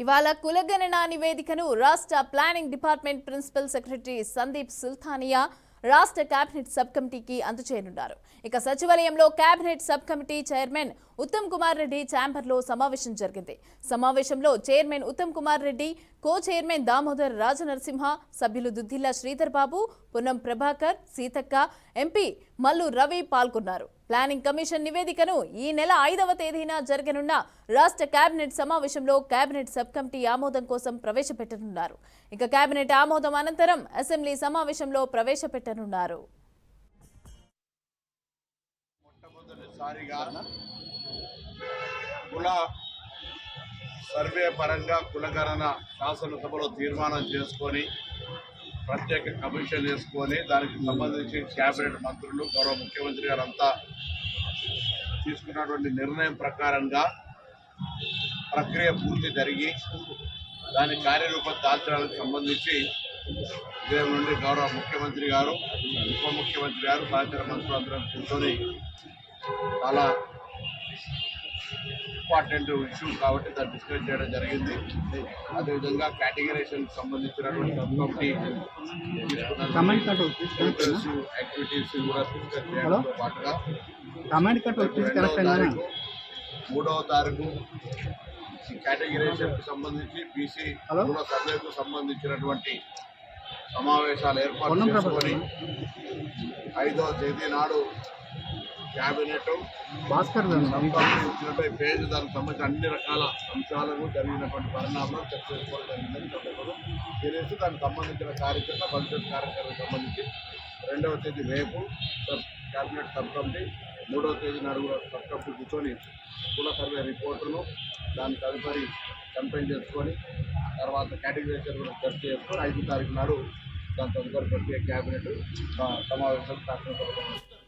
ఇవాళ కులగణన నివేదికను రాష్ట్ర planning department principal secretary Sandeep Sultania రాష్ట్ర కేబినెట్ సబ్ కమిటీకి అందజేయనున్నారు. ఇక సచివాలయంలో cabinet sub committee chairman Uttam Kumar Reddy ఛాంబర్లో సమావేశం జరిగింది. సమావేశంలో chairman Uttam Kumar Reddy, co chairman Damodar Rajanarasimha, సభ్యులు దుద్దిల్ల శ్రీధర్ బాబు, పున్నం ప్రభాకర్, సీతక్క, ఎంపీ మల్లు రవి పాల్గొన్నారు. ప్లానింగ్ కమిషన్ నివేదికను ఈ నెల 5వ తేదీన జరగనున్న రాష్ట్ర కేబినెట్ సమావేశంలో కేబినెట్ సబ్ కమిటీ ఆమోదం కోసం ప్రవేశపెట్టనున్నారు. ఇక కేబినెట్ ఆమోదం అనంతరం అసెంబ్లీ సమావేశంలో ప్రవేశపెట్టనున్నారు. కుల సర్వే పరంగా కులగణన శాసనసభలో తీర్మానం చేసుకొని ప్రత్యేక కమిషన్ వేసుకొని దానికి సంబంధించి కేబినెట్ మంత్రులు గౌరవ ముఖ్యమంత్రి గారు అంతా తీసుకున్నటువంటి నిర్ణయం ప్రకారంగా ప్రక్రియ పూర్తి జరిగి దాని కార్యరూపం దాల్చడానికి సంబంధించి ఉదయం నుండి గౌరవ ముఖ్యమంత్రి గారు, ఉప ముఖ్యమంత్రి గారు, సహచర మంత్రులందరం కూర్చొని చాలా ఇంపార్టెంట్ ఇష్యూ కాబట్టి దాన్ని డిస్కస్ చేయడం జరిగింది. అదేవిధంగా కేటగిరేషన్కి సంబంధించినటువంటి కమిటీ యాక్టివిటీస్ కూడా డిస్కస్ చేయడంతో పాటుగా 3వ తారీఖు కేటగిరేషన్కి సంబంధించి బీసీ కుల సర్వేకు సంబంధించినటువంటి సమావేశాలు ఏర్పాటు చేసుకొని 5వ తేదీ నాడు క్యాబినెట్ ఇచ్చినటువంటి పేజ్ దానికి సంబంధించిన అన్ని రకాల అంశాలను జరిగినటువంటి పరిణామాలు చర్చ చేసుకోవడం జరిగిందని చెప్పడం తెలియదు. దానికి సంబంధించిన కార్యక్రమ భవిష్యత్ కార్యక్రమానికి సంబంధించి 2వ తేదీ రేపు క్యాబినెట్ సబ్ కమిటీ, 3వ తేదీ నాడు సబ్ కమిటీ కూర్చొని కుల సర్వే రిపోర్టును దాని తదుపరి కంపెయిన్ చేసుకొని తర్వాత కేటగిరేషన్ కూడా చర్చ చేసుకొని 5వ తారీఖు నాడు దాని తదుపరి ప్రత్యేక క్యాబినెట్ సమావేశం శాసనసభ